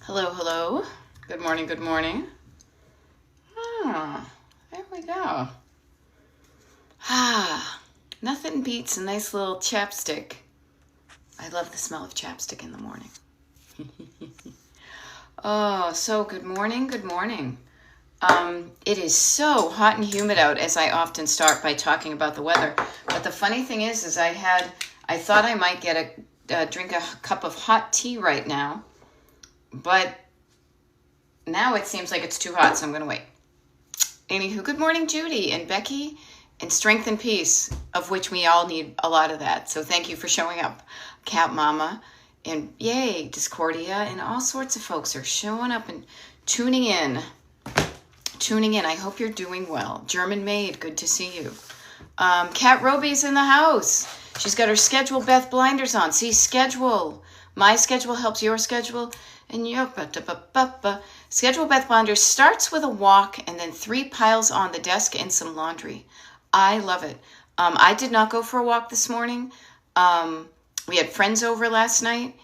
Hello, hello. Good morning, good morning. There we go. Nothing beats a nice little chapstick. I love the smell of chapstick in the morning. So good morning, good morning. It is so hot and humid out, as I often start by talking about the weather. But the funny thing is I thought I might drink a cup of hot tea right now, but now it seems like it's too hot, so I'm going to wait. Anywho, good morning, Judy and Becky, and strength and peace, of which we all need a lot of that. So thank you for showing up, Cat Mama, and yay, Discordia, and all sorts of folks are showing up and tuning in. I hope you're doing well. German Maid, good to see you. Kat Roby's in the house. She's got her schedule Beth blinders on. See, schedule. My schedule helps your schedule. And schedule Beth blinders starts with a walk and then 3 piles on the desk and some laundry. I love it. I did not go for a walk this morning. We had friends over last night.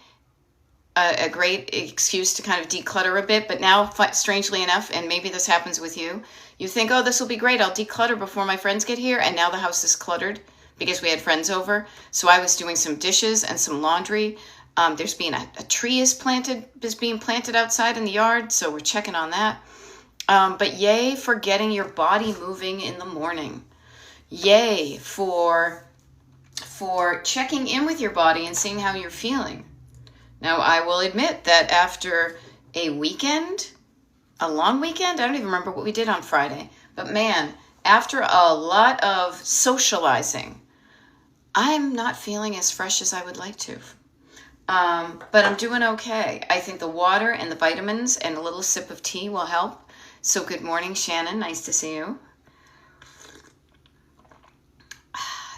A great excuse to kind of declutter a bit, but now, strangely enough, and maybe this happens with you, you think, oh, this will be great, I'll declutter before my friends get here, and now the house is cluttered because we had friends over. So I was doing some dishes and some laundry. There's been a tree is being planted outside in the yard, so we're checking on that. But yay for getting your body moving in the morning. Yay for checking in with your body and seeing how you're feeling. Now, I will admit that after a long weekend, I don't even remember what we did on Friday, but man, after a lot of socializing, I'm not feeling as fresh as I would like to. But I'm doing okay. I think the water and the vitamins and a little sip of tea will help. So good morning, Shannon. Nice to see you.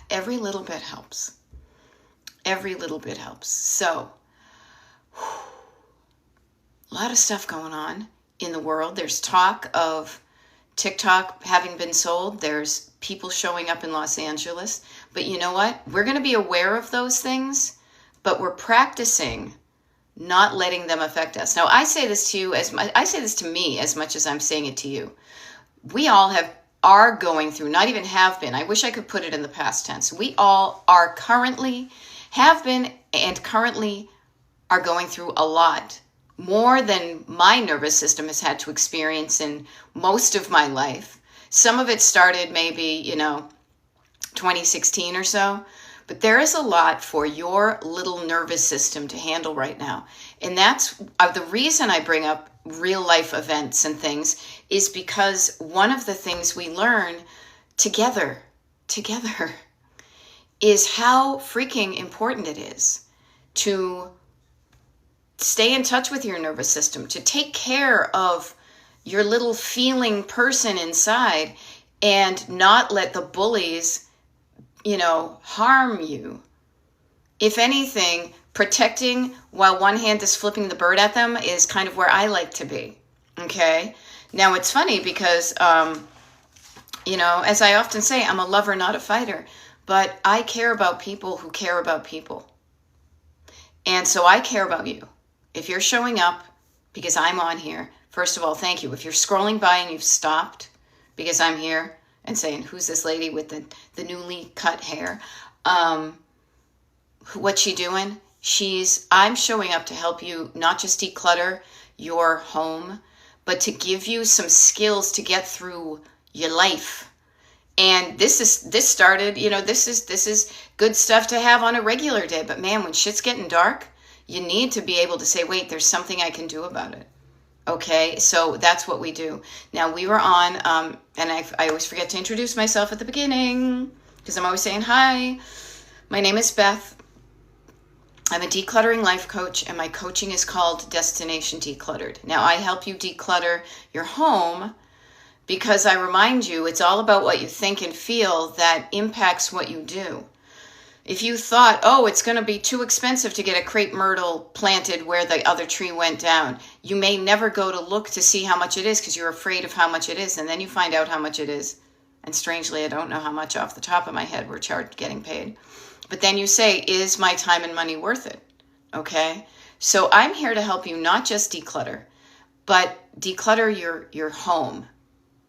Every little bit helps. Every little bit helps. So, a lot of stuff going on in the world. There's talk of TikTok having been sold. There's people showing up in Los Angeles. But you know what? We're going to be aware of those things, but we're practicing not letting them affect us. Now, I say this to you I say this to me as much as I'm saying it to you. We all are going through, not even have been. I wish I could put it in the past tense. We all are currently, have been, and currently are going through a lot more than my nervous system has had to experience in most of my life. Some of it started maybe, 2016 or so, but there is a lot for your little nervous system to handle right now. And that's the reason I bring up real life events and things, is because one of the things we learn together is how freaking important it is to stay in touch with your nervous system, to take care of your little feeling person inside and not let the bullies, harm you. If anything, protecting while one hand is flipping the bird at them is kind of where I like to be. Okay? Now, it's funny because, as I often say, I'm a lover, not a fighter, but I care about people who care about people. And so I care about you. If you're showing up because I'm on here, first of all, thank you. If you're scrolling by and you've stopped because I'm here and saying, who's this lady with the newly cut hair? What's she doing? I'm showing up to help you not just declutter your home, but to give you some skills to get through your life. And this started, this is good stuff to have on a regular day. But man, when shit's getting dark, you need to be able to say, wait, there's something I can do about it. Okay, so that's what we do. Now, we were on, and I always forget to introduce myself at the beginning because I'm always saying, hi, my name is Beth. I'm a decluttering life coach, and my coaching is called Destination Decluttered. Now, I help you declutter your home because I remind you it's all about what you think and feel that impacts what you do. If you thought, oh, it's going to be too expensive to get a crepe myrtle planted where the other tree went down, you may never go to look to see how much it is because you're afraid of how much it is. And then you find out how much it is. And strangely, I don't know how much off the top of my head we're getting paid. But then you say, is my time and money worth it? Okay. So I'm here to help you not just declutter, but declutter your home,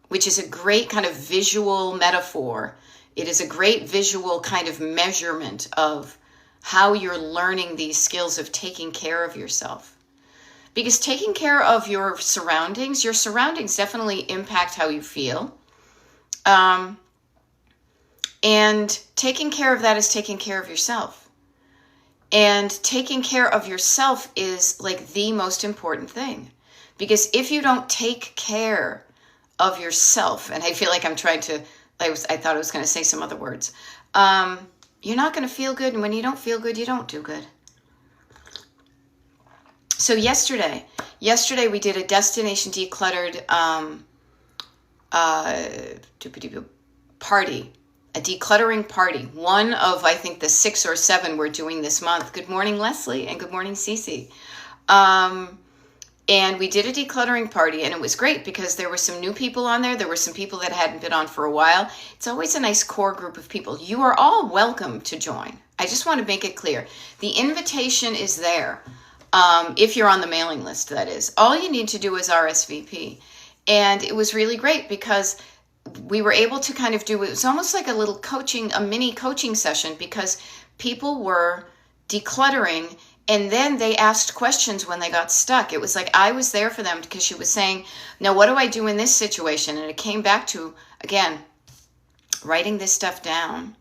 which is a great kind of visual metaphor. It is a great visual kind of measurement of how you're learning these skills of taking care of yourself. Because taking care of your surroundings definitely impact how you feel. And taking care of that is taking care of yourself. And taking care of yourself is like the most important thing. Because if you don't take care of yourself, and I feel like I'm trying to, I thought I was going to say some other words. You're not going to feel good. And when you don't feel good, you don't do good. So yesterday we did a Destination Decluttered party. A decluttering party, one of, I think, the 6 or 7 we're doing this month. Good morning, Leslie, and good morning, Cece. And we did a decluttering party, and it was great because there were some new people on there. There were some people that hadn't been on for a while. It's always a nice core group of people. You are all welcome to join. I just want to make it clear. The invitation is there, if you're on the mailing list, that is. All you need to do is RSVP. And it was really great because we were able to kind of do, it was almost like a mini coaching session, because people were decluttering and then they asked questions when they got stuck. It was like I was there for them, because she was saying, now what do I do in this situation? And it came back to, again, writing this stuff down,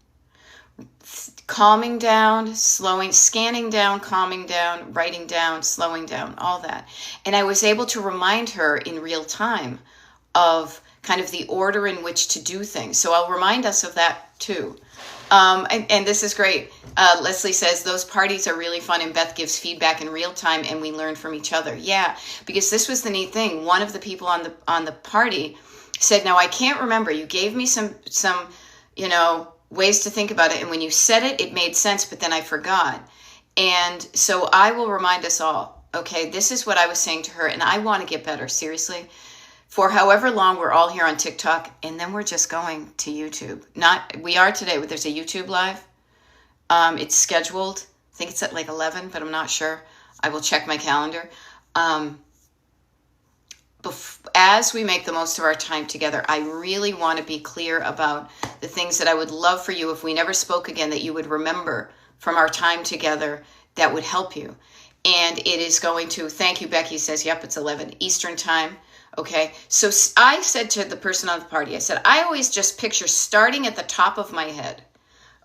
calming down, scanning down, calming down, writing down, slowing down, all that. And I was able to remind her in real time of kind of the order in which to do things. So I'll remind us of that too. And this is great. Leslie says, those parties are really fun, and Beth gives feedback in real time and we learn from each other. Yeah, because this was the neat thing. One of the people on the party said, now I can't remember. You gave me some ways to think about it. And when you said it, it made sense, but then I forgot. And so I will remind us all, okay, this is what I was saying to her, and I want to get better, seriously. For however long, we're all here on TikTok, and then we're just going to YouTube. We are today, but there's a YouTube live. It's scheduled. I think it's at like 11, but I'm not sure. I will check my calendar. As we make the most of our time together, I really want to be clear about the things that I would love for you, if we never spoke again, that you would remember from our time together that would help you. And it is going to, thank you, Becky says, yep, it's 11 Eastern time. Okay, so I said to the person on the party, I said, I always just picture starting at the top of my head.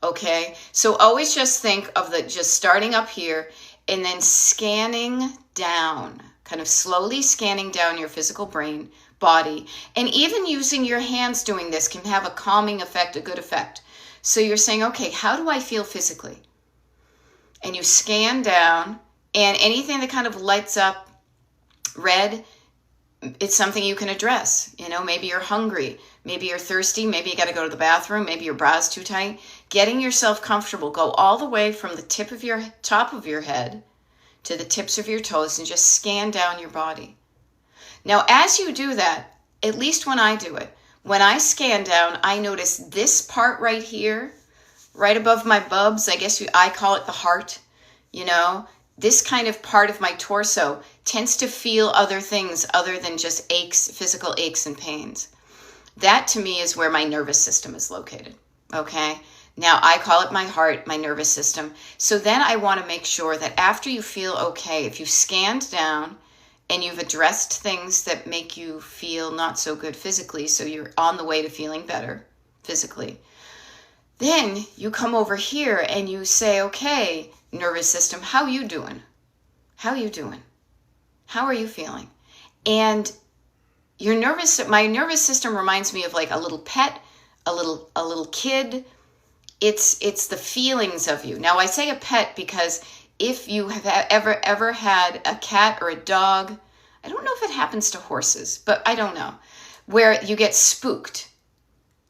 Okay, so always just think of just starting up here and then scanning down, kind of slowly scanning down your physical body. And even using your hands doing this can have a calming effect, a good effect. So you're saying, okay, how do I feel physically? And you scan down, and anything that kind of lights up red, it's something you can address. Maybe you're hungry, maybe you're thirsty, maybe you got to go to the bathroom, maybe your bra's too tight. Getting yourself comfortable. Go all the way from the top of your head to the tips of your toes, and just scan down your body. Now, as you do that, at least when I do it, when I scan down, I notice this part right here, right above my bubs. I guess I call it the heart. This kind of part of my torso tends to feel other things other than just aches, physical aches and pains. That to me is where my nervous system is located. Okay. Now I call it my heart, my nervous system. So then I want to make sure that after you feel okay, if you've scanned down and you've addressed things that make you feel not so good physically, so you're on the way to feeling better physically, then you come over here and you say, okay, nervous system, how you doing? How you doing? How are you feeling? And my nervous system reminds me of like a little pet, a little kid. It's the feelings of you. Now I say a pet because if you have ever had a cat or a dog, I don't know if it happens to horses, but I don't know, where you get spooked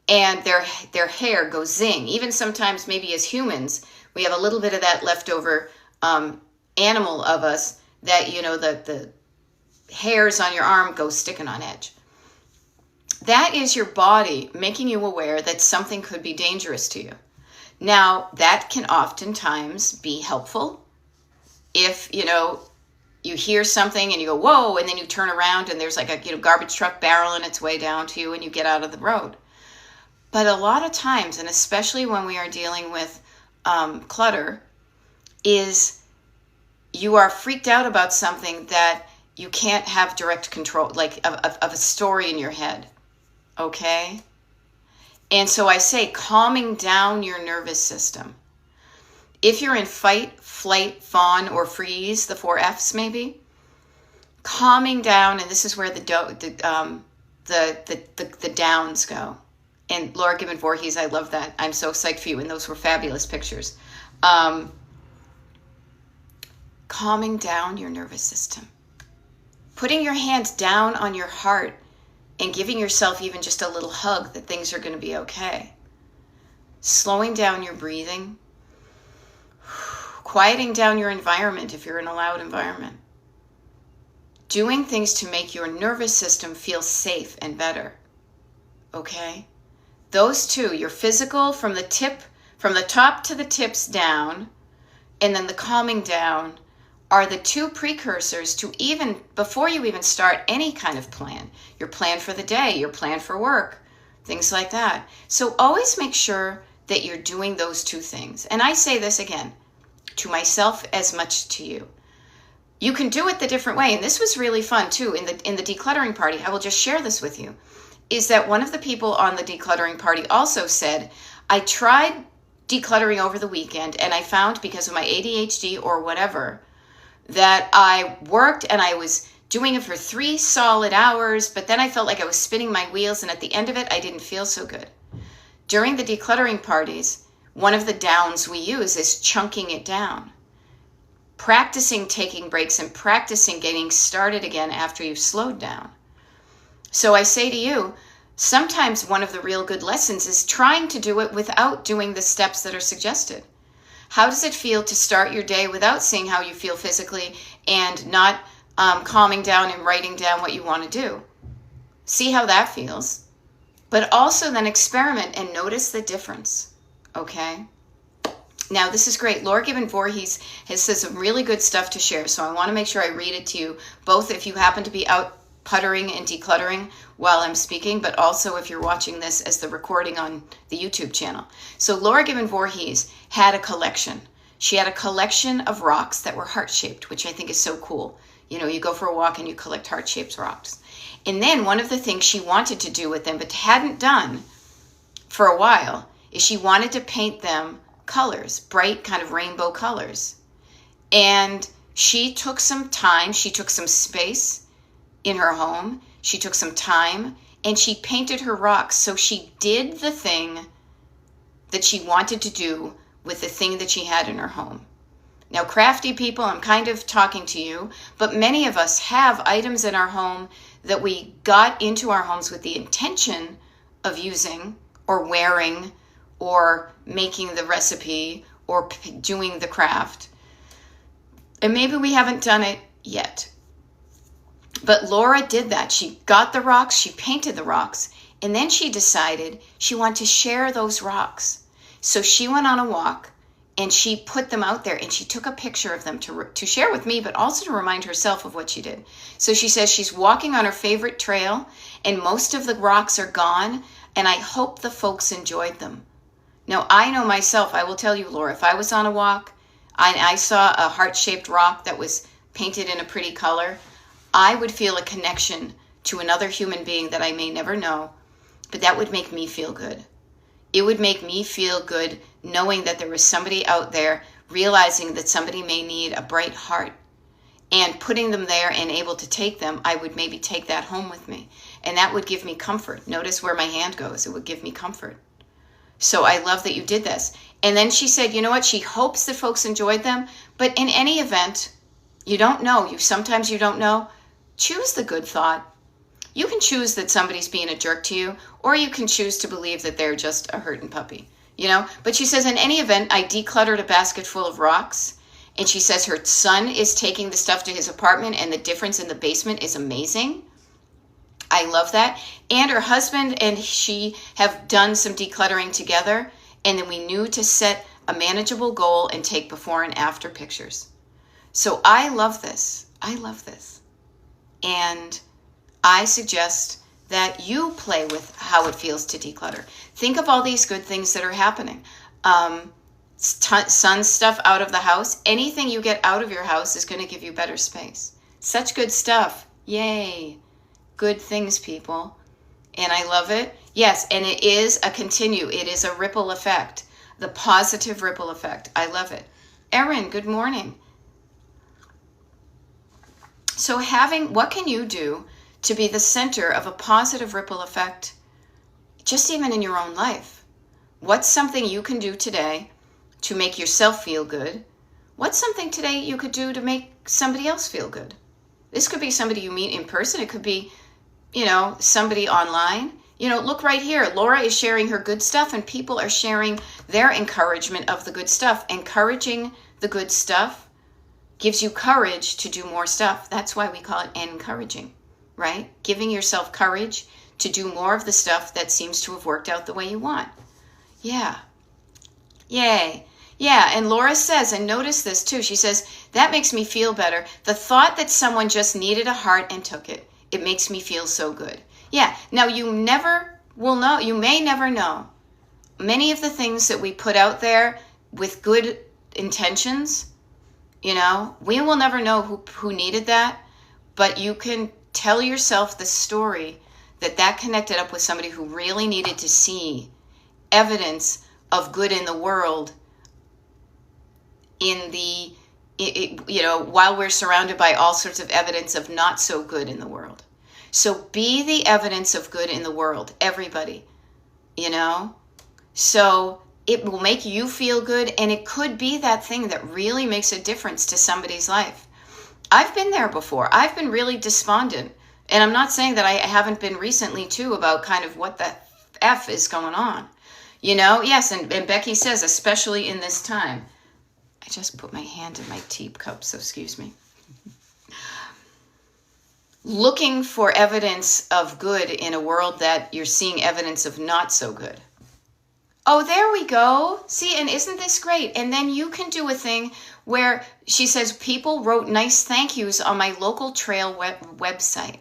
and their hair goes zing. Even sometimes maybe as humans, we have a little bit of that leftover animal of us that, the hairs on your arm go sticking on edge. That is your body making you aware that something could be dangerous to you. Now, that can oftentimes be helpful if, you hear something and you go, whoa, and then you turn around and there's like a garbage truck barreling its way down to you and you get out of the road. But a lot of times, and especially when we are dealing with clutter, is you are freaked out about something that you can't have direct control, like of a story in your head, okay? And so I say calming down your nervous system. If you're in fight, flight, fawn, or freeze, the 4 Fs maybe, calming down, and this is where the downs go. And Laura Gibbon Voorhees, I love that. I'm so psyched for you, and those were fabulous pictures. Calming down your nervous system. Putting your hands down on your heart and giving yourself even just a little hug that things are going to be okay. Slowing down your breathing. Quieting down your environment if you're in a loud environment. Doing things to make your nervous system feel safe and better. Okay? Those two, your physical from the top to the tips down, and then the calming down, are the two precursors to even, before you even start any kind of plan. Your plan for the day, your plan for work, things like that. So always make sure that you're doing those two things. And I say this again, to myself as much to you. You can do it the different way. And this was really fun too in the decluttering party. I will just share this with you. Is that one of the people on the decluttering party also said, I tried decluttering over the weekend and I found, because of my ADHD or whatever, that I worked and I was doing it for 3 solid hours, but then I felt like I was spinning my wheels, and at the end of it, I didn't feel so good. During the decluttering parties, one of the downs we use is chunking it down. Practicing taking breaks and practicing getting started again after you've slowed down. So I say to you, sometimes one of the real good lessons is trying to do it without doing the steps that are suggested. How does it feel to start your day without seeing how you feel physically and not calming down and writing down what you want to do? See how that feels. But also then experiment and notice the difference. Okay? Now, this is great. Laura Gibbon Voorhees has said some really good stuff to share, so I want to make sure I read it to you, both if you happen to be out puttering and decluttering while I'm speaking, but also if you're watching this as the recording on the YouTube channel. So Laura Gibbon Voorhees had a collection. She had a collection of rocks that were heart-shaped, which I think is so cool. You know, you go for a walk and you collect heart-shaped rocks. And then one of the things she wanted to do with them, but hadn't done for a while, is she wanted to paint them colors, bright kind of rainbow colors. And she took some time, she took some space in her home, she took some time, and she painted her rocks. So she did the thing that she wanted to do with the thing that she had in her home. Now, crafty people, I'm kind of talking to you, but many of us have items in our home that we got into our homes with the intention of using or wearing or making the recipe or doing the craft. And maybe we haven't done it yet. But Laura did that. She got the rocks, she painted the rocks, and then she decided she wanted to share those rocks. So she went on a walk and she put them out there and she took a picture of them to share with me, but also to remind herself of what she did. So she says she's walking on her favorite trail and most of the rocks are gone, and I hope the folks enjoyed them. Now, I know myself, I will tell you, Laura, if I was on a walk and I saw a heart-shaped rock that was painted in a pretty color, I would feel a connection to another human being that I may never know, but that would make me feel good. It would make me feel good knowing that there was somebody out there realizing that somebody may need a bright heart, and putting them there and able to take them, I would maybe take that home with me. And that would give me comfort. Notice where my hand goes. It would give me comfort. So I love that you did this. And then she said, you know what? She hopes that folks enjoyed them. But in any event, you don't know. Sometimes you don't know. Choose the good thought. You can choose that somebody's being a jerk to you, or you can choose to believe that they're just a hurting puppy, you know? But she says, in any event, I decluttered a basket full of rocks, and she says her son is taking the stuff to his apartment, and the difference in the basement is amazing. I love that. And her husband and she have done some decluttering together, and then we knew to set a manageable goal and take before and after pictures. So I love this. I love this. And I suggest that you play with how it feels to declutter. Think of all these good things that are happening. Sun stuff out of the house. Anything you get out of your house is going to give you better space. Such good stuff. Yay. Good things, people. And I love it. Yes, and it is it is a ripple effect. The positive ripple effect. I love it. Erin, good morning. So what can you do to be the center of a positive ripple effect, just even in your own life? What's something you can do today to make yourself feel good? What's something today you could do to make somebody else feel good? This could be somebody you meet in person. It could be, somebody online. Look right here. Laura is sharing her good stuff and people are sharing their encouragement of the good stuff. Encouraging the good stuff gives you courage to do more stuff. That's why we call it encouraging, right? Giving yourself courage to do more of the stuff that seems to have worked out the way you want. Yeah. Yay. Yeah, and Laura says, and notice this too, she says, that makes me feel better. The thought that someone just needed a heart and took it, it makes me feel so good. Yeah, now you never will know, you may never know. Many of the things that we put out there with good intentions, we will never know who needed that, but you can tell yourself the story that connected up with somebody who really needed to see evidence of good in the world while we're surrounded by all sorts of evidence of not so good in the world. So be the evidence of good in the world, everybody, So it will make you feel good, and it could be that thing that really makes a difference to somebody's life. I've been there before. I've been really despondent. And I'm not saying that I haven't been recently too about kind of what the F is going on. Yes, and Becky says, especially in this time. I just put my hand in my teacup, so excuse me. Looking for evidence of good in a world that you're seeing evidence of not so good. Oh, there we go. See, and isn't this great? And then you can do a thing where she says, people wrote nice thank yous on my local trail website.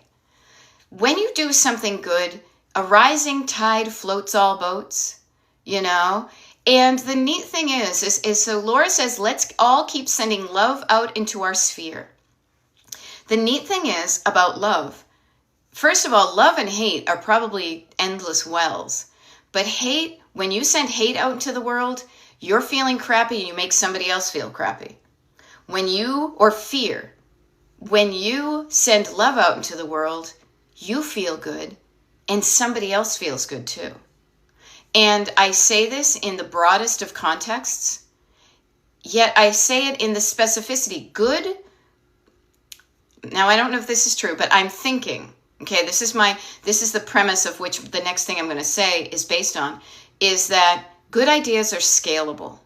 When you do something good, a rising tide floats all boats, And the neat thing is so Laura says, let's all keep sending love out into our sphere. The neat thing is about love. First of all, love and hate are probably endless wells. But hate, when you send hate out into the world, you're feeling crappy and you make somebody else feel crappy. Or fear, when you send love out into the world, you feel good and somebody else feels good too. And I say this in the broadest of contexts, yet I say it in the specificity. Good. Now, I don't know if this is true, but I'm thinking, okay, this is the premise of which the next thing I'm going to say is based on, is that good ideas are scalable.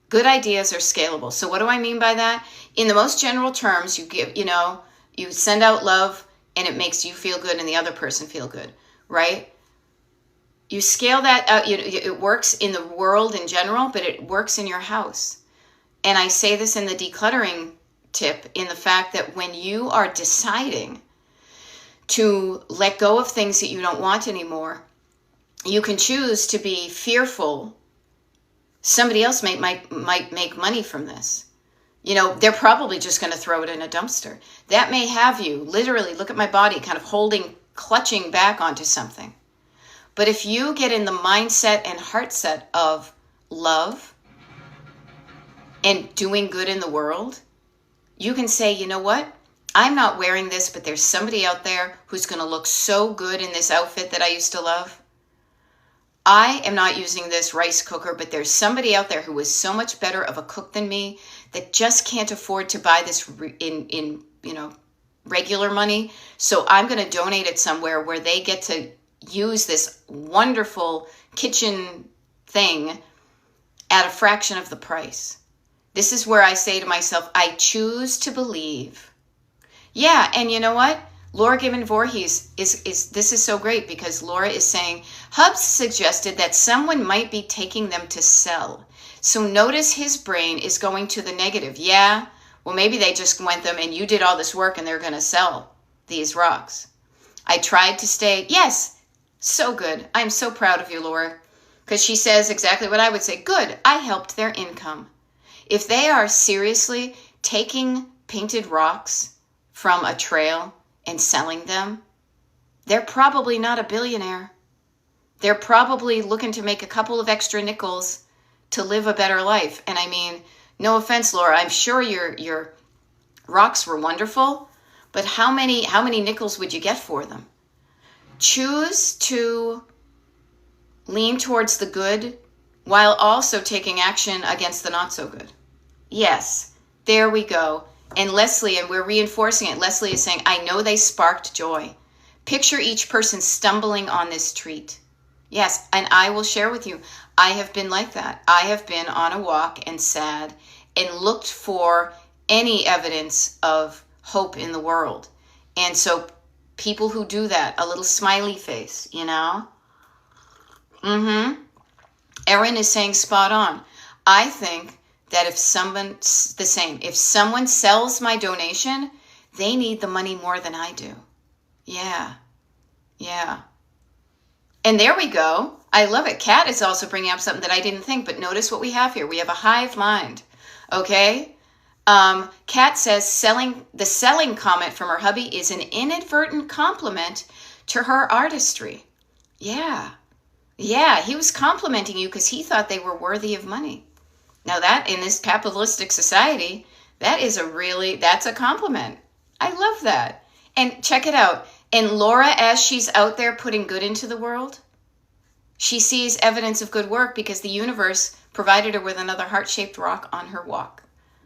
Good ideas are scalable. So what do I mean by that? In the most general terms, you send out love and it makes you feel good and the other person feel good, right? You scale that out. It works in the world in general, but it works in your house. And I say this in the decluttering tip, in the fact that when you are deciding to let go of things that you don't want anymore, you can choose to be fearful somebody else might make money from this. They're probably just going to throw it in a dumpster. That may have you literally, look at my body, kind of clutching back onto something. But if you get in the mindset and heart set of love and doing good in the world, you can say, you know what? I'm not wearing this, but there's somebody out there who's going to look so good in this outfit that I used to love. I am not using this rice cooker, but there's somebody out there who is so much better of a cook than me that just can't afford to buy this in regular money. So I'm going to donate it somewhere where they get to use this wonderful kitchen thing at a fraction of the price. This is where I say to myself, I choose to believe. Yeah, and you know what? Laura Gibbon Voorhees this is so great, because Laura is saying, Hubs suggested that someone might be taking them to sell. So notice his brain is going to the negative. Yeah, Well, maybe they just went them and you did all this work and they're going to sell these rocks. I tried to stay, yes, so good. I'm so proud of you, Laura, because she says exactly what I would say. Good, I helped their income. If they are seriously taking painted rocks from a trail and selling them, they're probably not a billionaire. They're probably looking to make a couple of extra nickels to live a better life. And I mean, no offense, Laura, I'm sure your rocks were wonderful, but how many nickels would you get for them? Choose to lean towards the good while also taking action against the not so good. Yes, there we go. And Leslie, and we're reinforcing it, Leslie is saying, I know they sparked joy. Picture each person stumbling on this treat. Yes, and I will share with you, I have been like that. I have been on a walk and sad and looked for any evidence of hope in the world. And so people who do that, a little smiley face, you know? Erin is saying spot on. I think that if someone sells my donation, they need the money more than I do. Yeah. And there we go. I love it. Kat is also bringing up something that I didn't think, but notice what we have here. We have a hive mind. Okay? Kat says the selling comment from her hubby is an inadvertent compliment to her artistry. Yeah, he was complimenting you because he thought they were worthy of money. Now that, in this capitalistic society, that's a compliment. I love that. And check it out. And Laura, as she's out there putting good into the world, she sees evidence of good work because the universe provided her with another heart-shaped rock on her walk.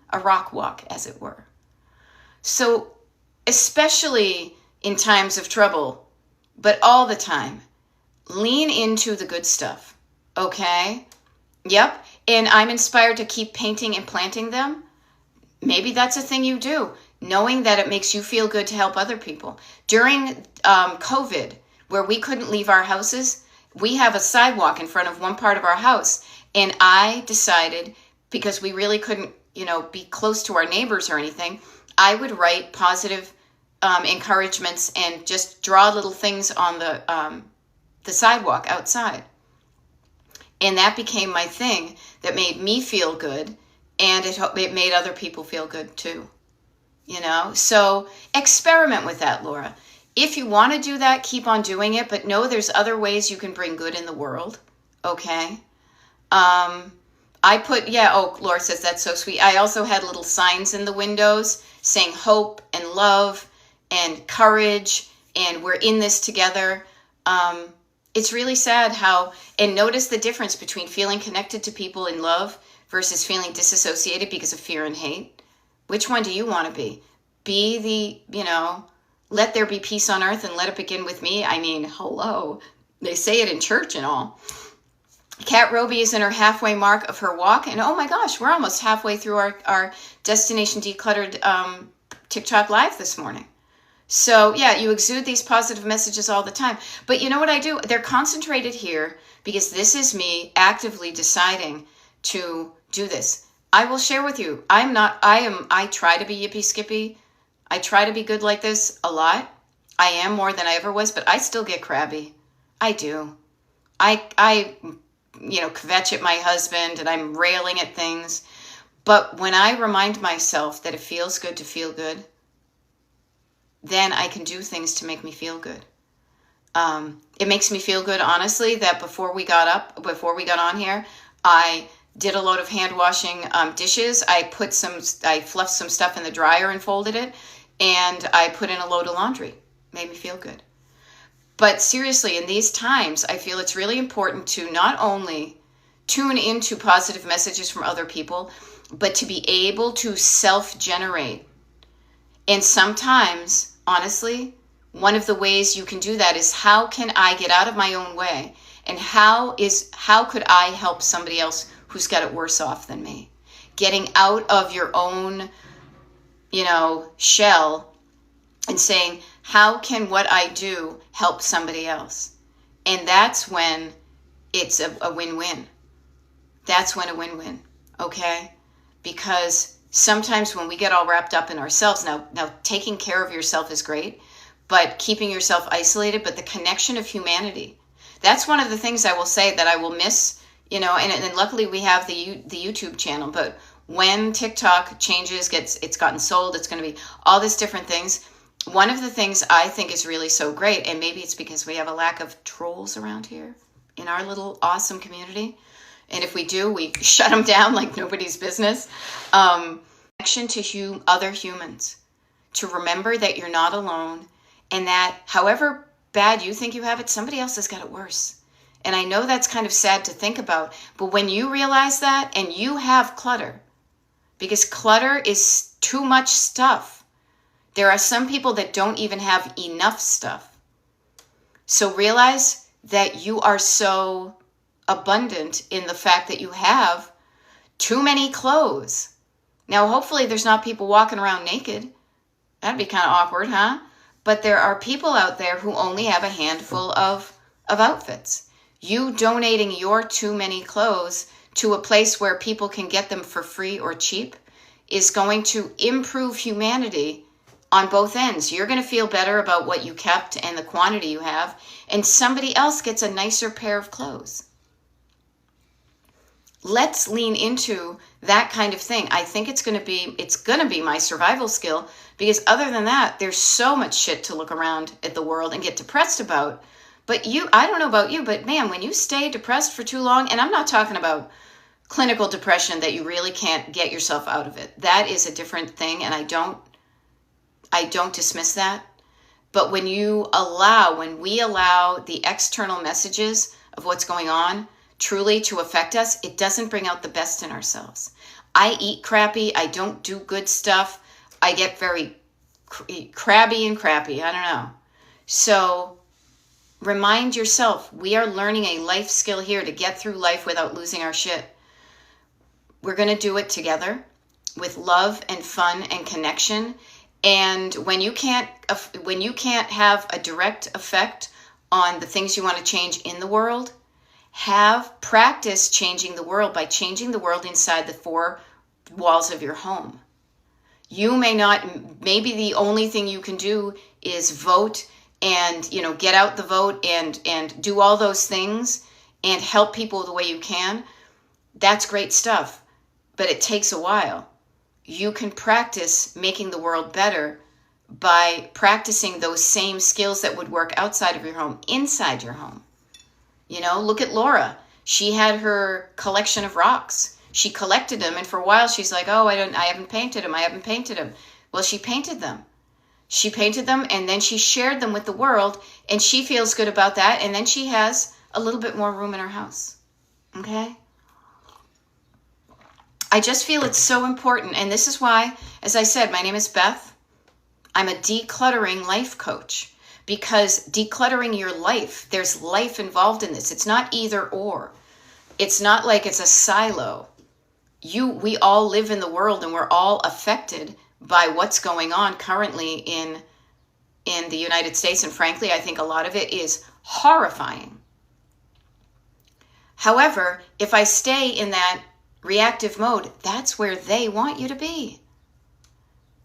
A rock walk, as it were. So, especially in times of trouble, but all the time, lean into the good stuff, okay? Yep, and I'm inspired to keep painting and planting them. Maybe that's a thing you do, knowing that it makes you feel good to help other people. During COVID, where we couldn't leave our houses, we have a sidewalk in front of one part of our house, and I decided, because we really couldn't be close to our neighbors or anything, I would write positive encouragements and just draw little things on the sidewalk outside. And that became my thing that made me feel good, and it made other people feel good too. So experiment with that, Laura. If you want to do that, keep on doing it, but know there's other ways you can bring good in the world, okay? Laura says that's so sweet. I also had little signs in the windows saying hope and love and courage and we're in this together. It's really sad and notice the difference between feeling connected to people in love versus feeling disassociated because of fear and hate. Which one do you want to be? Be let there be peace on earth and let it begin with me. I mean, hello. They say it in church and all. Kat Roby is in her halfway mark of her walk. And oh my gosh, we're almost halfway through our Destination Decluttered TikTok live this morning. So yeah, you exude these positive messages all the time. But you know what I do? They're concentrated here because this is me actively deciding to do this. I will share with you. I try to be yippee skippy. I try to be good like this a lot. I am more than I ever was, but I still get crabby. I do. I kvetch at my husband and I'm railing at things. But when I remind myself that it feels good to feel good, then I can do things to make me feel good. It makes me feel good, honestly, that before we got on here, I did a load of hand washing dishes. I fluffed some stuff in the dryer and folded it, and I put in a load of laundry. Made me feel good. But seriously, in these times, I feel it's really important to not only tune into positive messages from other people, but to be able to self-generate. And sometimes, honestly, one of the ways you can do that is how can I get out of my own way? And how could I help somebody else who's got it worse off than me? Getting out of your own, shell and saying, how can what I do help somebody else? And that's when it's a win-win. That's when a win-win, okay? Because sometimes when we get all wrapped up in ourselves, now taking care of yourself is great, but keeping yourself isolated, but the connection of humanity, that's one of the things I will say that I will miss, and luckily we have the YouTube channel, but when TikTok changes, it's gotten sold, it's going to be all these different things. One of the things I think is really so great, and maybe it's because we have a lack of trolls around here in our little awesome community, and if we do, we shut them down like nobody's business. Connection to other humans, to remember that you're not alone, and that however bad you think you have it, somebody else has got it worse. And I know that's kind of sad to think about, but when you realize that, and you have clutter, because clutter is too much stuff. There are some people that don't even have enough stuff. So realize that you are so abundant in the fact that you have too many clothes. Now, hopefully there's not people walking around naked. That'd be kind of awkward, huh? But there are people out there who only have a handful of outfits. You donating your too many clothes to a place where people can get them for free or cheap is going to improve humanity on both ends. You're going to feel better about what you kept and the quantity you have, and somebody else gets a nicer pair of clothes. Let's lean into that kind of thing. I think it's going to be my survival skill, because other than that, there's so much shit to look around at the world and get depressed about. But I don't know about you, but man, when you stay depressed for too long, and I'm not talking about clinical depression that you really can't get yourself out of it. That is a different thing, and I don't dismiss that. But when we allow the external messages of what's going on truly to affect us, it doesn't bring out the best in ourselves. I eat crappy. I don't do good stuff. I get very crabby and crappy. I don't know. So remind yourself, we are learning a life skill here to get through life without losing our shit. We're going to do it together with love and fun and connection. And when you can't have a direct effect on the things you want to change in the world, have practice changing the world by changing the world inside the four walls of your home. Maybe the only thing you can do is vote and, get out the vote and do all those things and help people the way you can. That's great stuff, but it takes a while. You can practice making the world better by practicing those same skills that would work outside of your home, inside your home. Look at Laura. She had her collection of rocks. She collected them, and for a while she's like, I haven't painted them. Well, she painted them. And then she shared them with the world, and she feels good about that, and then she has a little bit more room in her house. Okay? I just feel it's so important, and this is why, as I said, my name is Beth. I'm a decluttering life coach, because decluttering your life, there's life involved in this. It's not either or. It's not like it's a silo. We all live in the world, and we're all affected by what's going on currently in the United States, and frankly, I think a lot of it is horrifying. However, if I stay in that reactive mode, that's where they want you to be.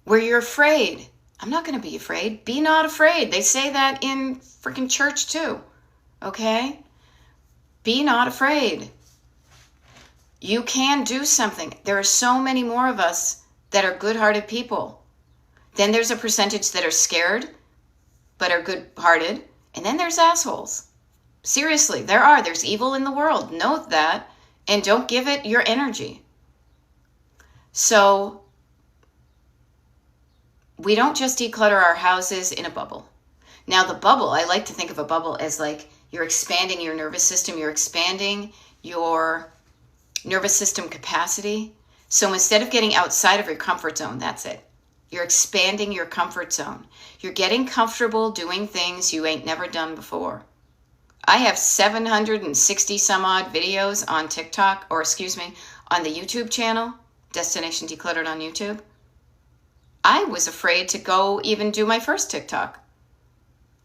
Where you're afraid. I'm not going to be afraid. Be not afraid. They say that in freaking church too. Okay? Be not afraid. You can do something. There are so many more of us that are good-hearted people. Then there's a percentage that are scared but are good-hearted. And then there's assholes. Seriously, there's evil in the world. Note that, and don't give it your energy. So we don't just declutter our houses in a bubble. Now the bubble, I like to think of a bubble as like you're expanding your nervous system, you're expanding your nervous system capacity. So instead of getting outside of your comfort zone, that's it. You're expanding your comfort zone. You're getting comfortable doing things you ain't never done before. I have 760 some odd videos on TikTok, on the YouTube channel, Destination Decluttered on YouTube. I was afraid to go even do my first TikTok.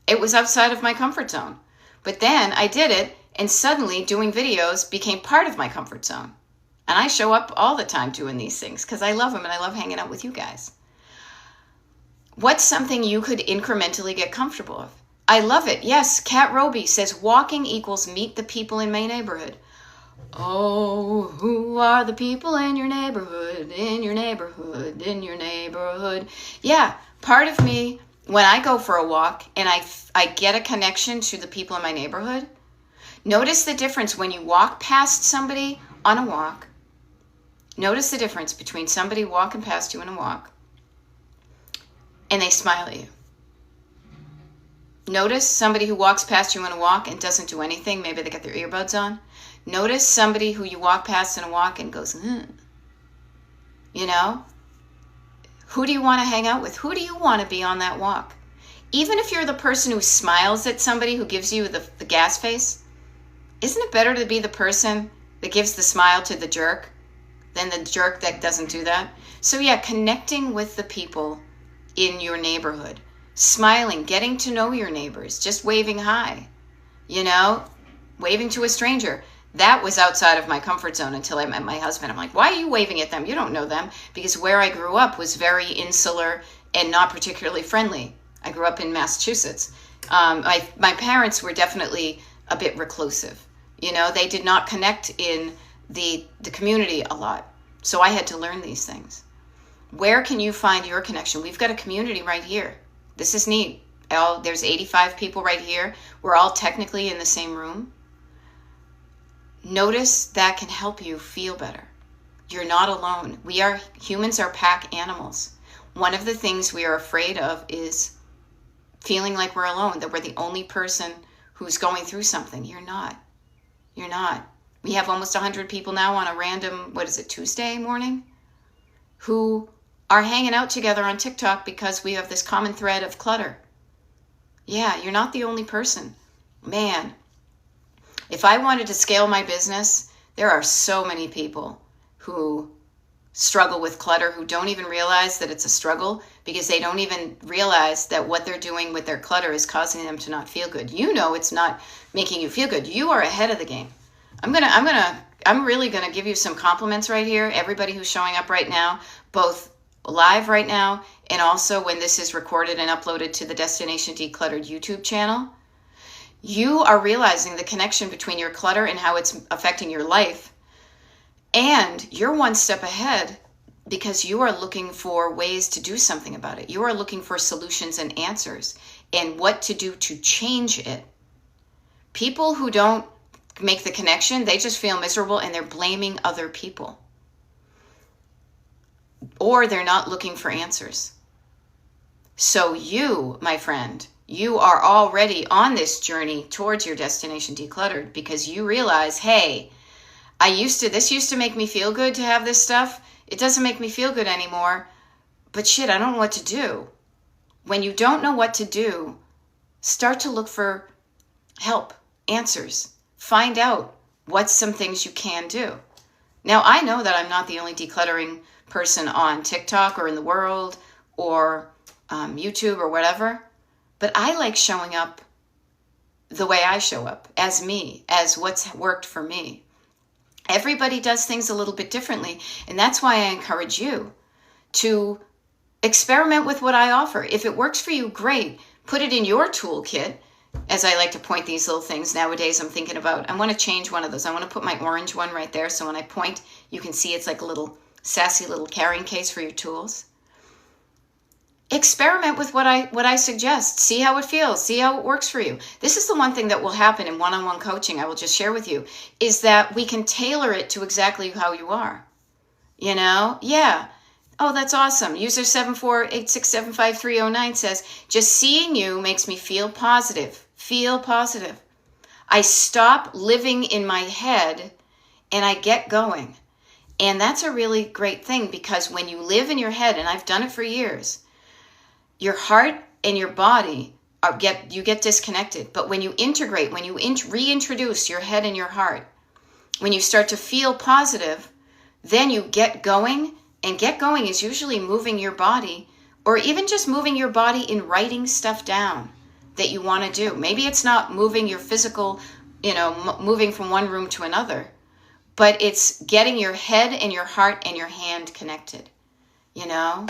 It was outside of my comfort zone. But then I did it, and suddenly doing videos became part of my comfort zone. And I show up all the time doing these things because I love them and I love hanging out with you guys. What's something you could incrementally get comfortable with? I love it. Yes, Kat Roby says walking equals meet the people in my neighborhood. Oh, who are the people in your neighborhood, in your neighborhood, in your neighborhood? Yeah, part of me, when I go for a walk and I get a connection to the people in my neighborhood, notice the difference when you walk past somebody on a walk. Notice the difference between somebody walking past you on a walk and they smile at you. Notice somebody who walks past you on a walk and doesn't do anything. Maybe they got their earbuds on. Notice somebody who you walk past in a walk and goes, you know? Who do you want to hang out with? Who do you want to be on that walk? Even if you're the person who smiles at somebody who gives you the gas face, isn't it better to be the person that gives the smile to the jerk than the jerk that doesn't do that? So yeah, connecting with the people in your neighborhood, smiling, getting to know your neighbors, just waving hi, you know, waving to a stranger. That was outside of my comfort zone until I met my husband. I'm like, why are you waving at them? You don't know them. Because where I grew up was very insular and not particularly friendly. I grew up in Massachusetts. My parents were definitely a bit reclusive. You know, they did not connect in the community a lot. So I had to learn these things. Where can you find your connection? We've got a community right here. This is neat. There's 85 people right here. We're all technically in the same room. Notice that can help you feel better. You're not alone. Humans are pack animals. One of the things we are afraid of is feeling like we're alone, that we're the only person who's going through something. You're not. You're not. We have almost 100 people now on a random, Tuesday morning, who are hanging out together on TikTok because we have this common thread of clutter. Yeah, you're not the only person. Man, if I wanted to scale my business, there are so many people who struggle with clutter, who don't even realize that it's a struggle because they don't even realize that what they're doing with their clutter is causing them to not feel good. You know it's not making you feel good. You are ahead of the game. I'm really gonna give you some compliments right here. Everybody who's showing up right now, both live right now and also when this is recorded and uploaded to the Destination Decluttered YouTube channel. You are realizing the connection between your clutter and how it's affecting your life. And you're one step ahead because you are looking for ways to do something about it. You are looking for solutions and answers and what to do to change it. People who don't make the connection, they just feel miserable and they're blaming other people. Or they're not looking for answers. So you, my friend, you are already on this journey towards your destination decluttered because you realize, hey, this used to make me feel good to have this stuff. It doesn't make me feel good anymore. But shit, I don't know what to do. When you don't know what to do, start to look for help, answers. Find out what's some things you can do. Now, I know that I'm not the only decluttering person on TikTok or in the world or YouTube or whatever, but I like showing up the way I show up, as me, as what's worked for me. Everybody does things a little bit differently, and that's why I encourage you to experiment with what I offer. If it works for you, great. Put it in your toolkit. As I like to point these little things nowadays, I'm thinking about, I want to change one of those. I want to put my orange one right there, so when I point, you can see it's like a little sassy little carrying case for your tools. Experiment with what I suggest. See how it feels. See how it works for you. This is the one thing that will happen in one-on-one coaching, I will just share with you, is that we can tailor it to exactly how you are. You know? Yeah. Oh, that's awesome. User 748675309 says, just seeing you makes me feel positive. Feel positive. I stop living in my head and I get going. And that's a really great thing because when you live in your head, and I've done it for years, your heart and your body get disconnected. But when you integrate, when you reintroduce your head and your heart, when you start to feel positive, then you get going. And get going is usually moving your body, or even just moving your body in writing stuff down that you want to do. Maybe it's not moving your physical, moving from one room to another, but it's getting your head and your heart and your hand connected, you know?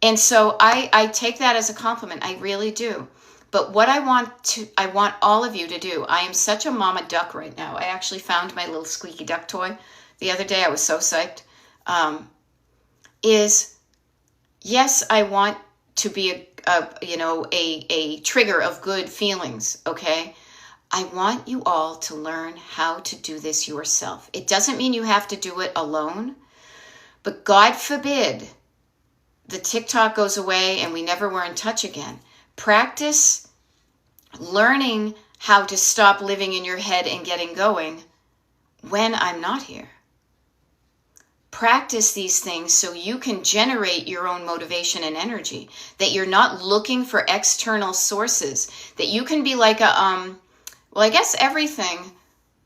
And so I take that as a compliment. I really do. But what I want all of you to do, I am such a mama duck right now. I actually found my little squeaky duck toy the other day. I was so psyched. Yes, I want to be a trigger of good feelings, okay? I want you all to learn how to do this yourself. It doesn't mean you have to do it alone, but God forbid the TikTok goes away and we never were in touch again. Practice learning how to stop living in your head and getting going when I'm not here. Practice these things so you can generate your own motivation and energy, that you're not looking for external sources, that you can be like I guess everything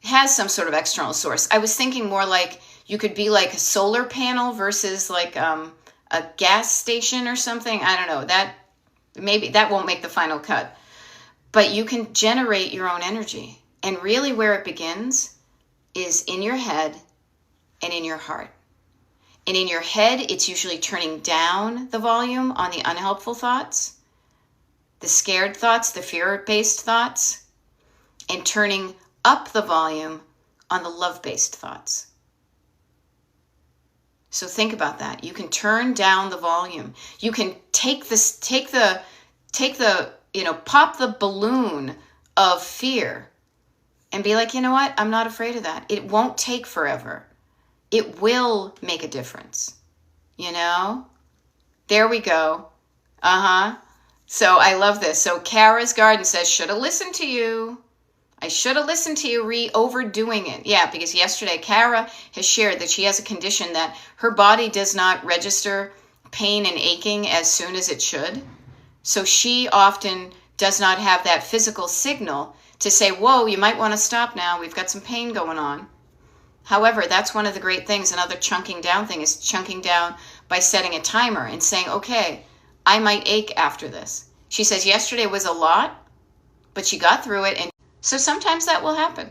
has some sort of external source. I was thinking more like you could be like a solar panel versus like a gas station or something. I don't know. Maybe that won't make the final cut. But you can generate your own energy. And really where it begins is in your head and in your heart. And in your head, it's usually turning down the volume on the unhelpful thoughts, the scared thoughts, the fear-based thoughts, and turning up the volume on the love-based thoughts. So think about that. You can turn down the volume. You can pop the balloon of fear and be like, you know what? I'm not afraid of that. It won't take forever. It will make a difference. You know? There we go. So I love this. So Kara's Garden says, should have listened to you. I should have listened to you overdoing it. Yeah, because yesterday Kara has shared that she has a condition that her body does not register pain and aching as soon as it should. So she often does not have that physical signal to say, whoa, you might want to stop now. We've got some pain going on. However, that's one of the great things. Another chunking down thing is chunking down by setting a timer and saying, okay, I might ache after this. She says yesterday was a lot, but she got through it. And so sometimes that will happen.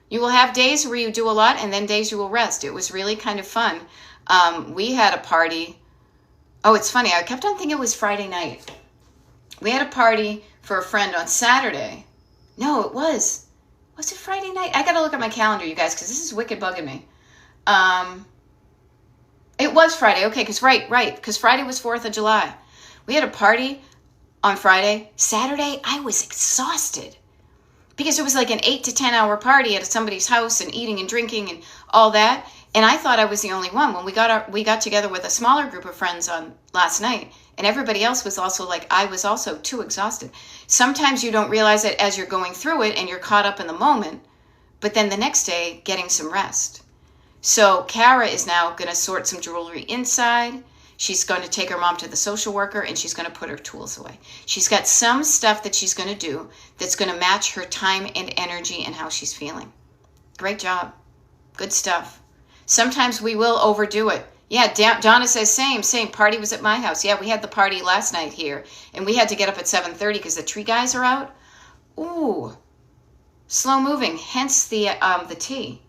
You will have days where you do a lot and then days you will rest. It was really kind of fun. We had a party. Oh, it's funny. I kept on thinking it was Friday night. We had a party for a friend on Saturday. No, it was. Was it Friday night? I got to look at my calendar, you guys, because this is wicked bugging me. It was Friday. Okay, because right. Because Friday was 4th of July. We had a party on Friday. Saturday, I was exhausted. Because it was like an 8 to 10 hour party at somebody's house and eating and drinking and all that. And I thought I was the only one. When we got together with a smaller group of friends on last night, and everybody else was also like, I was also too exhausted. Sometimes you don't realize it as you're going through it and you're caught up in the moment, but then the next day, getting some rest. So Kara is now going to sort some jewelry inside. She's going to take her mom to the social worker and she's going to put her tools away. She's got some stuff that she's going to do that's going to match her time and energy and how she's feeling. Great job. Good stuff. Sometimes we will overdo it. Yeah, Donna says same. Party was at my house. Yeah, we had the party last night here. And we had to get up at 7:30 because the tree guys are out. Ooh. Slow moving, hence the tea.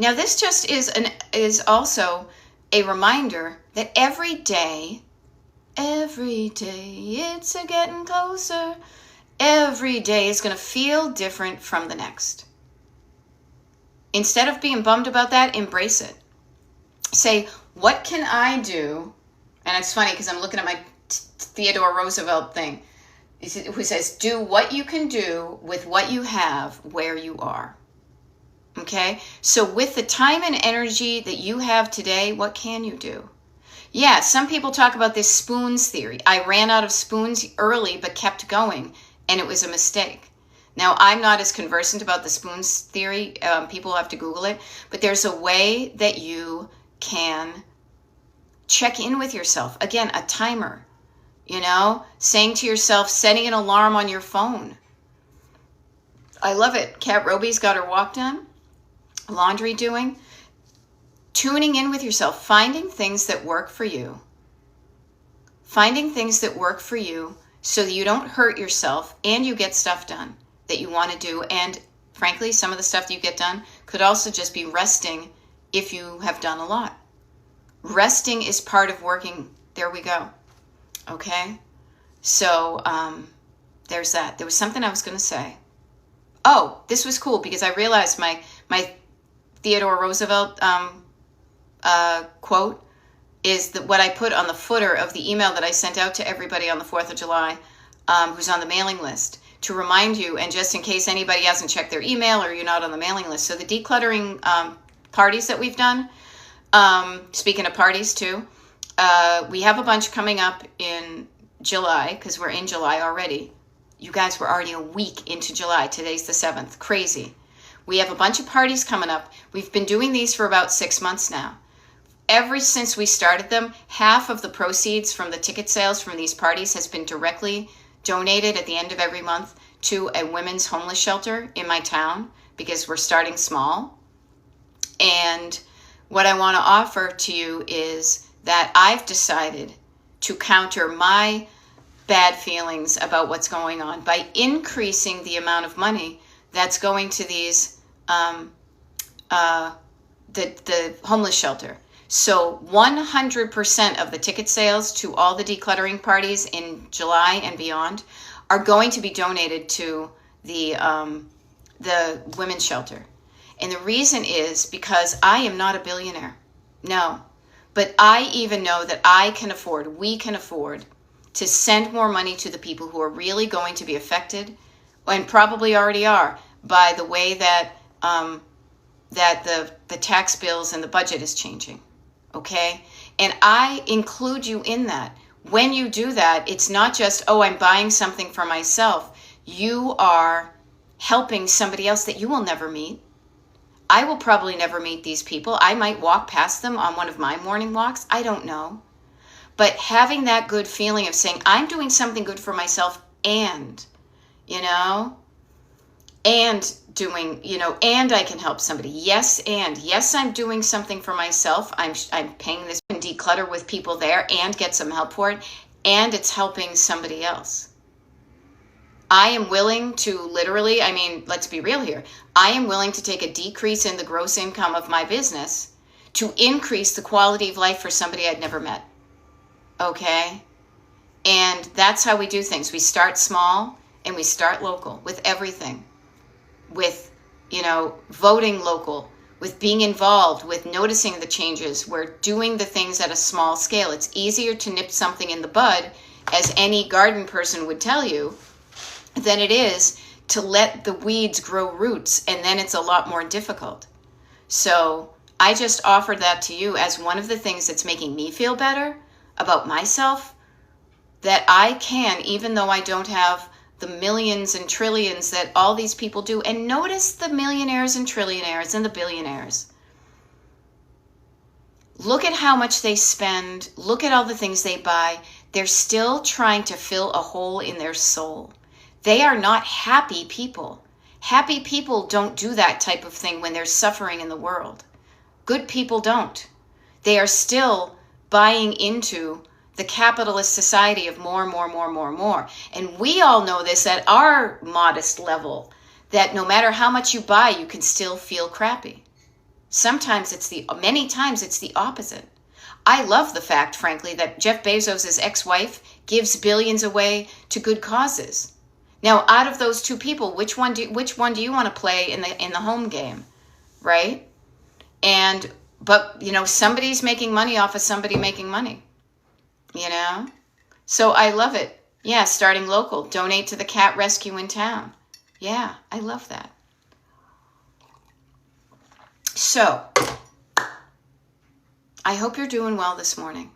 Now this just is also a reminder that every day it's a getting closer. Every day is going to feel different from the next. Instead of being bummed about that, embrace it. Say, what can I do? And it's funny because I'm looking at my Theodore Roosevelt thing. Who says, do what you can do with what you have where you are. Okay? So with the time and energy that you have today, what can you do? Yeah, some people talk about this spoons theory. I ran out of spoons early but kept going, and it was a mistake. Now, I'm not as conversant about the spoons theory. People have to Google it. But there's a way that you can check in with yourself. Again, a timer. You know, saying to yourself, setting an alarm on your phone. I love it. Kat Roby's got her walk done. Laundry doing. Tuning in with yourself. Finding things that work for you. Finding things that work for you so that you don't hurt yourself and you get stuff done that you want to do and frankly, some of the stuff that you get done could also just be resting if you have done a lot. Resting is part of working. There we go. Okay? So there's that. There was something I was going to say. Oh, this was cool because I realized my Theodore Roosevelt quote is that what I put on the footer of the email that I sent out to everybody on the 4th of July who's on the mailing list to remind you, and just in case anybody hasn't checked their email or you're not on the mailing list. So the decluttering parties that we've done, speaking of parties too, we have a bunch coming up in July because we're in July already. You guys were already a week into July. Today's the 7th. Crazy. We have a bunch of parties coming up. We've been doing these for about 6 months now. Ever since we started them, half of the proceeds from the ticket sales from these parties has been directly donated at the end of every month to a women's homeless shelter in my town because we're starting small. And what I want to offer to you is that I've decided to counter my bad feelings about what's going on by increasing the amount of money that's going to these the homeless shelter. So 100% of the ticket sales to all the decluttering parties in July and beyond are going to be donated to the women's shelter. And the reason is because I am not a billionaire. No. But I even know that we can afford to send more money to the people who are really going to be affected, and probably already are, by the way that that the tax bills and the budget is changing. Okay? And I include you in that. When you do that, it's not just, oh, I'm buying something for myself. You are helping somebody else that you will never meet. I will probably never meet these people. I might walk past them on one of my morning walks. I don't know. But having that good feeling of saying, I'm doing something good for myself and, and I can help somebody. Yes, I'm doing something for myself. I'm paying this and declutter with people there and get some help for it. And it's helping somebody else. I am willing to literally, let's be real here. I am willing to take a decrease in the gross income of my business to increase the quality of life for somebody I'd never met. Okay? And that's how we do things. We start small and we start local with everything. With, voting local, with being involved, with noticing the changes. We're doing the things at a small scale. It's easier to nip something in the bud, as any garden person would tell you, than it is to let the weeds grow roots, and then it's a lot more difficult. So I just offered that to you as one of the things that's making me feel better about myself, that I can, even though I don't have the millions and trillions that all these people do. And notice the millionaires and trillionaires and the billionaires. Look at how much they spend. Look at all the things they buy. They're still trying to fill a hole in their soul. They are not happy people. Happy people don't do that type of thing when they're suffering in the world. Good people don't. They are still buying into the capitalist society of more. And we all know this at our modest level, that no matter how much you buy, you can still feel crappy. Many times it's the opposite. I love the fact, frankly, that Jeff Bezos' ex-wife gives billions away to good causes. Now, out of those two people, which one do you want to play in the home game, right? But somebody's making money off of somebody making money. So I love it. Yeah, starting local. Donate to the cat rescue in town. Yeah, I love that. So, I hope you're doing well this morning.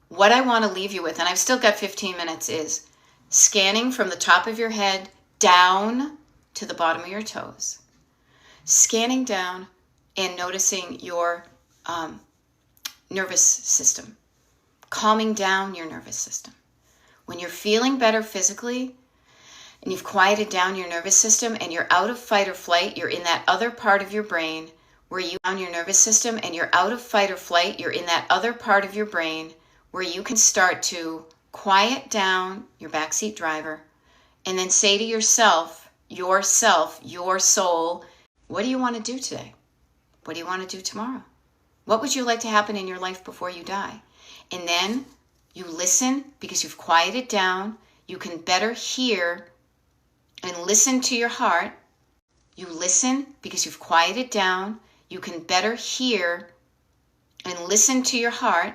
What I want to leave you with, and I've still got 15 minutes, is scanning from the top of your head down to the bottom of your toes. Scanning down and noticing your nervous system. Calming down your nervous system. When you're feeling better physically and you've quieted down your nervous system and you're out of fight or flight, you're in that other part of your brain where you down your nervous system and you're out of fight or flight, you're in that other part of your brain where you can start to quiet down your backseat driver and then say to yourself, yourself, your soul, what do you want to do today? What do you want to do tomorrow? What would you like to happen in your life before you die? And then you listen because you've quieted down. You can better hear and listen to your heart. You listen because you've quieted down. You can better hear and listen to your heart,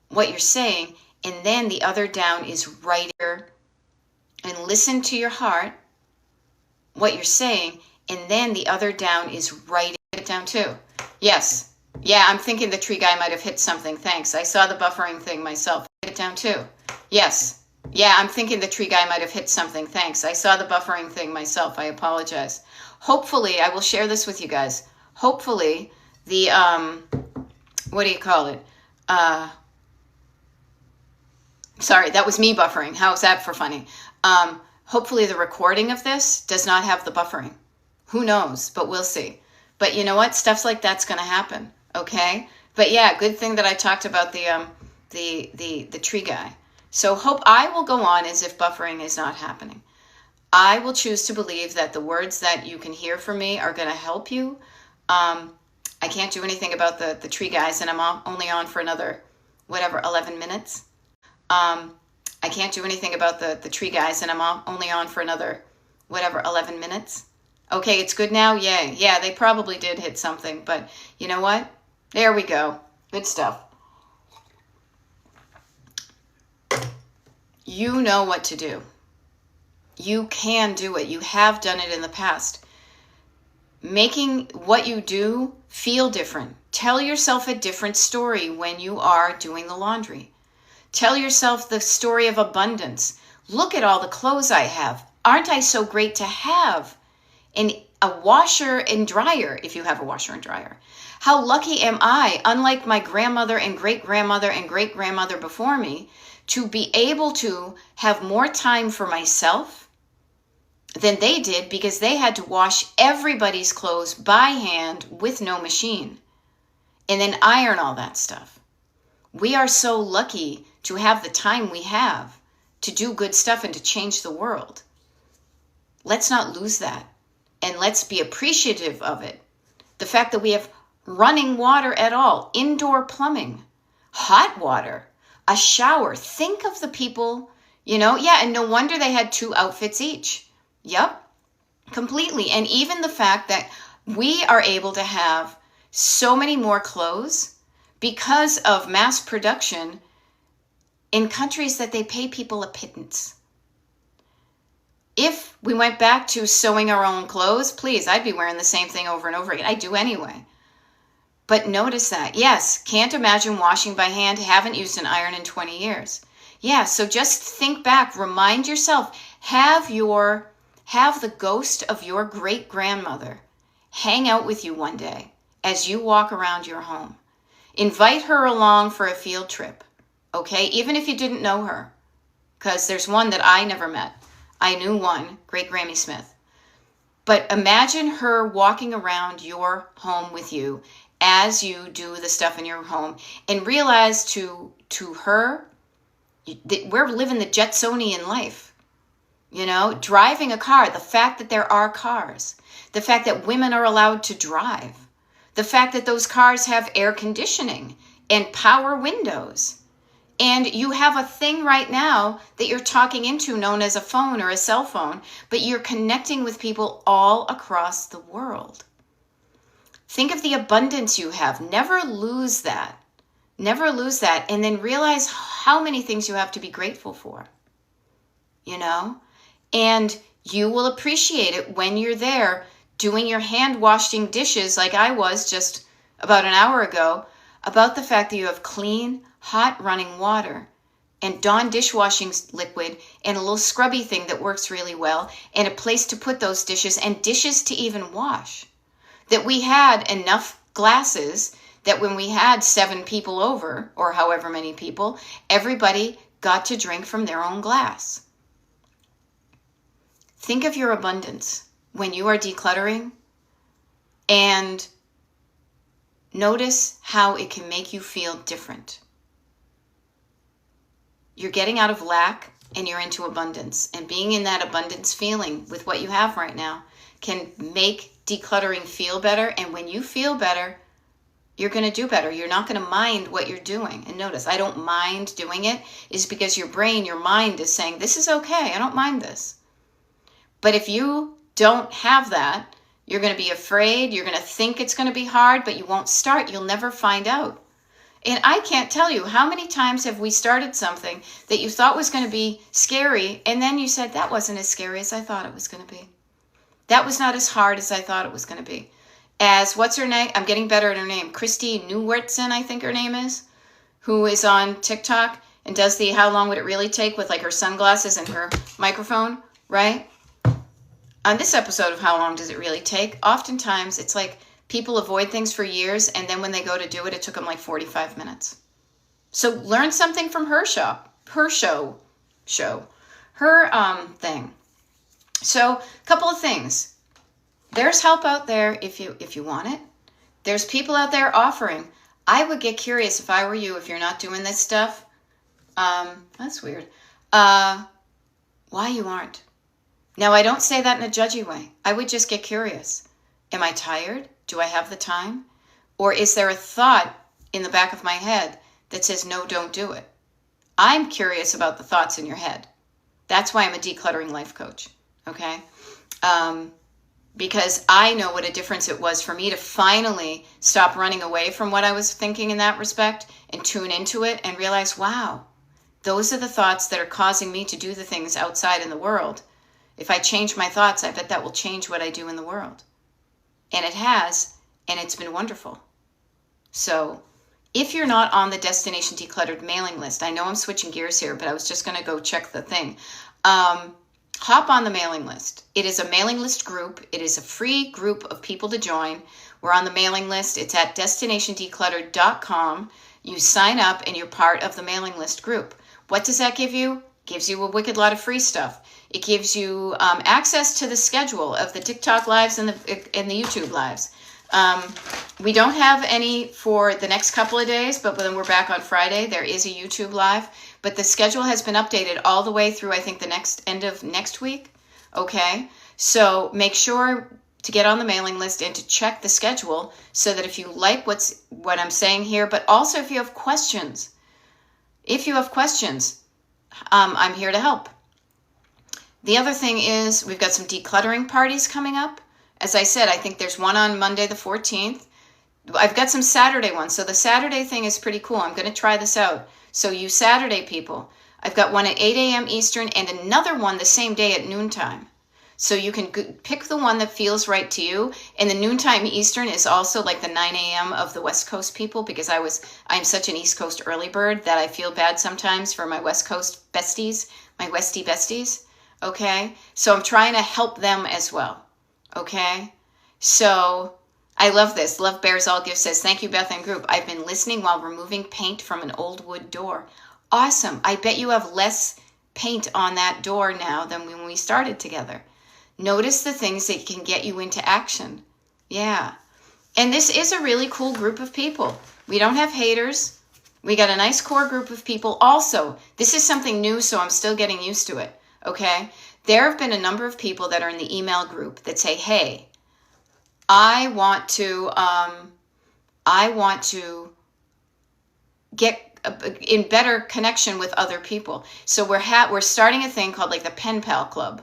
what you're saying. And then the other down is right here. And listen to your heart, what you're saying. And then the other down is right it down too. Yes. Yeah, I'm thinking the tree guy might have hit something. Thanks. I saw the buffering thing myself. Write it down too. Yes. Yeah, I'm thinking the tree guy might have hit something. Thanks. I saw the buffering thing myself. I apologize. Hopefully, I will share this with you guys. Hopefully, the, what do you call it? Sorry, that was me buffering. How's that for funny? Hopefully, the recording of this does not have the buffering. Who knows? But we'll see. But you know what? Stuff like that's going to happen. Okay? But yeah, good thing that I talked about the tree guy. So hope I will go on as if buffering is not happening. I will choose to believe that the words that you can hear from me are going to help you. I can't do anything about the tree guys, and I'm only on for another, 11 minutes. I can't do anything about the tree guys, and I'm only on for another, 11 minutes. Okay, it's good now? Yay. Yeah, they probably did hit something, but you know what? There we go. Good stuff. You know what to do. You can do it. You have done it in the past. Making what you do feel different. Tell yourself a different story when you are doing the laundry. Tell yourself the story of abundance. Look at all the clothes I have. Aren't I so great to have? And a washer and dryer, if you have a washer and dryer. How lucky am I, unlike my grandmother and great-grandmother and great-grandmother before me, to be able to have more time for myself than they did because they had to wash everybody's clothes by hand with no machine and then iron all that stuff. We are so lucky to have the time we have to do good stuff and to change the world. Let's not lose that. And let's be appreciative of it. The fact that we have running water at all, indoor plumbing, hot water, a shower. Think of the people, and no wonder they had 2 outfits each. Yep, completely. And even the fact that we are able to have so many more clothes because of mass production in countries that they pay people a pittance. If we went back to sewing our own clothes, please, I'd be wearing the same thing over and over again. I do anyway. But notice that. Yes, can't imagine washing by hand, haven't used an iron in 20 years. Yeah, so just think back, remind yourself, have the ghost of your great-grandmother hang out with you one day as you walk around your home. Invite her along for a field trip, okay? Even if you didn't know her, because there's one that I never met. I knew one, Great Grammy Smith. But imagine her walking around your home with you as you do the stuff in your home and realize to her that we're living the Jetsonian life. Driving a car, the fact that there are cars, the fact that women are allowed to drive, the fact that those cars have air conditioning and power windows. And you have a thing right now that you're talking into known as a phone or a cell phone, but you're connecting with people all across the world. Think of the abundance you have. Never lose that. Never lose that. And then realize how many things you have to be grateful for. And you will appreciate it when you're there doing your hand washing dishes like I was just about an hour ago, about the fact that you have clean, hot running water and Dawn dishwashing liquid and a little scrubby thing that works really well and a place to put those dishes and dishes to even wash. That we had enough glasses that when we had 7 people over or however many people, everybody got to drink from their own glass. Think of your abundance when you are decluttering and notice how it can make you feel different. You're getting out of lack and you're into abundance. And being in that abundance feeling with what you have right now can make decluttering feel better. And when you feel better, you're going to do better. You're not going to mind what you're doing. And notice, I don't mind doing it, is because your brain, your mind is saying, this is okay. I don't mind this. But if you don't have that, you're going to be afraid. You're going to think it's going to be hard, but you won't start. You'll never find out. And I can't tell you how many times have we started something that you thought was going to be scary, and then you said, that wasn't as scary as I thought it was going to be. That was not as hard as I thought it was going to be. As, what's her name? I'm getting better at her name. Christy Newwertzen, I think her name is, who is on TikTok and does the how long would it really take with like her sunglasses and her microphone, right? On this episode of How Long Does It Really Take, oftentimes it's like people avoid things for years, and then when they go to do it, it took them like 45 minutes. So learn something from her thing. So a couple of things. There's help out there if you want it. There's people out there offering. I would get curious if I were you, if you're not doing this stuff. That's weird. Why you aren't. Now, I don't say that in a judgy way. I would just get curious. Am I tired? Do I have the time? Or is there a thought in the back of my head that says, no, don't do it? I'm curious about the thoughts in your head. That's why I'm a decluttering life coach, okay? Because I know what a difference it was for me to finally stop running away from what I was thinking in that respect and tune into it and realize, wow, those are the thoughts that are causing me to do the things outside in the world. If I change my thoughts, I bet that will change what I do in the world. And it has, and it's been wonderful. So if you're not on the Destination Decluttered mailing list, I know I'm switching gears here, but I was just going to go check the thing. Hop on the mailing list. It is a mailing list group. It is a free group of people to join. We're on the mailing list. It's at destinationdecluttered.com. You sign up and you're part of the mailing list group. What does that give you? Gives you a wicked lot of free stuff. It gives you access to the schedule of the TikTok lives and the YouTube lives. We don't have any for the next couple of days, but when we're back on Friday, there is a YouTube live. But the schedule has been updated all the way through, I think, the end of next week. Okay, so make sure to get on the mailing list and to check the schedule so that if you like what I'm saying here, but also if you have questions, I'm here to help. The other thing is we've got some decluttering parties coming up. As I said, I think there's one on Monday the 14th. I've got some Saturday ones. So the Saturday thing is pretty cool. I'm going to try this out. So you Saturday people, I've got one at 8 a.m. Eastern and another one the same day at noontime. So you can pick the one that feels right to you. And the noontime Eastern is also like the 9 a.m. of the West Coast people, because I'm such an East Coast early bird that I feel bad sometimes for my West Coast besties, my Westie besties. Okay, so I'm trying to help them as well. Okay, so I love this. Love Bears All Give says, thank you, Beth and group. I've been listening while removing paint from an old wood door. Awesome. I bet you have less paint on that door now than when we started together. Notice the things that can get you into action. Yeah. And this is a really cool group of people. We don't have haters. We got a nice core group of people. Also, this is something new, so I'm still getting used to it. Okay, there have been a number of people that are in the email group that say, hey, I want to get in better connection with other people. So we're starting a thing called like the Pen Pal Club.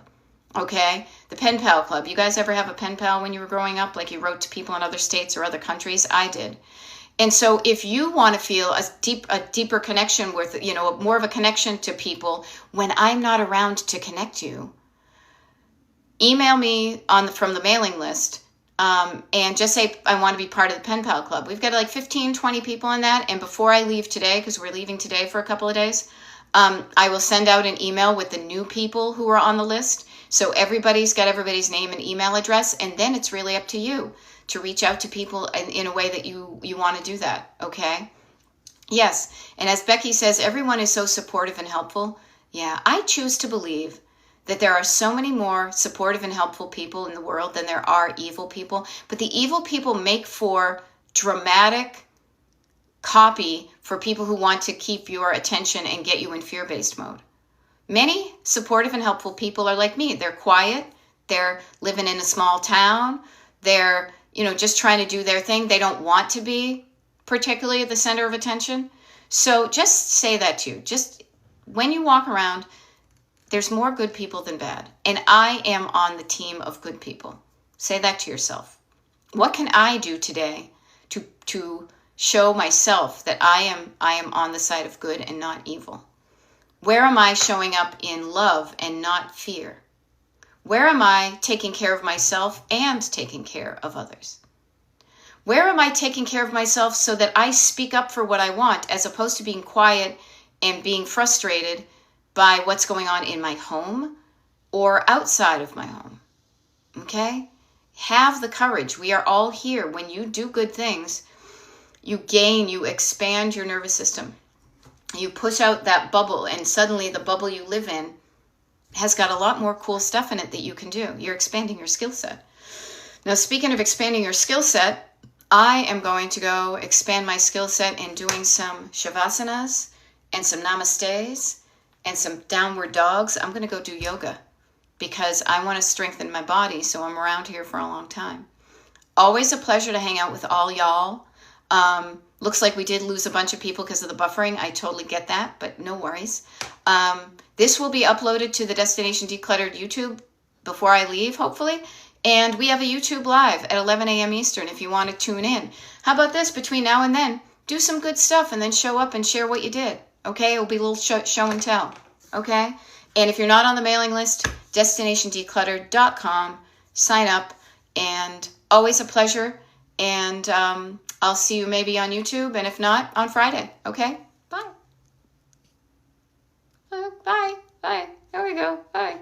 Okay, the Pen Pal Club. You guys ever have a pen pal when you were growing up? Like you wrote to people in other states or other countries? I did. And so if you want to feel a deeper connection with, more of a connection to people when I'm not around to connect you, email me from the mailing list and just say, I want to be part of the Pen Pal Club. We've got like 15, 20 people in that. And before I leave today, because we're leaving today for a couple of days, I will send out an email with the new people who are on the list. So everybody's got everybody's name and email address. And then it's really up to you to reach out to people in a way that you want to do that, okay? Yes, and as Becky says, everyone is so supportive and helpful. Yeah, I choose to believe that there are so many more supportive and helpful people in the world than there are evil people. But the evil people make for dramatic copy for people who want to keep your attention and get you in fear-based mode. Many supportive and helpful people are like me. They're quiet. They're living in a small town. They're, just trying to do their thing. They don't want to be particularly at the center of attention. So just say that to you. Just when you walk around, there's more good people than bad. And I am on the team of good people. Say that to yourself. What can I do today to show myself that I am on the side of good and not evil? Where am I showing up in love and not fear? Where am I taking care of myself and taking care of others? Where am I taking care of myself so that I speak up for what I want as opposed to being quiet and being frustrated by what's going on in my home or outside of my home? Okay? Have the courage. We are all here. When you do good things, you expand your nervous system. You push out that bubble, and suddenly the bubble you live in has got a lot more cool stuff in it that you can do. You're expanding your skill set. Now, speaking of expanding your skill set, I am going to go expand my skill set in doing some Shavasanas and some Namastes and some downward dogs. I'm going to go do yoga because I want to strengthen my body so I'm around here for a long time. Always a pleasure to hang out with all y'all. Looks like we did lose a bunch of people because of the buffering. I totally get that, but no worries. This will be uploaded to the Destination Decluttered YouTube before I leave, hopefully. And we have a YouTube Live at 11 a.m. Eastern if you want to tune in. How about this? Between now and then, do some good stuff and then show up and share what you did. Okay? It'll be a little show and tell. Okay? And if you're not on the mailing list, destinationdecluttered.com. Sign up. And always a pleasure. And I'll see you maybe on YouTube, and if not, on Friday. Okay? Bye. Bye. Bye. There we go. Bye.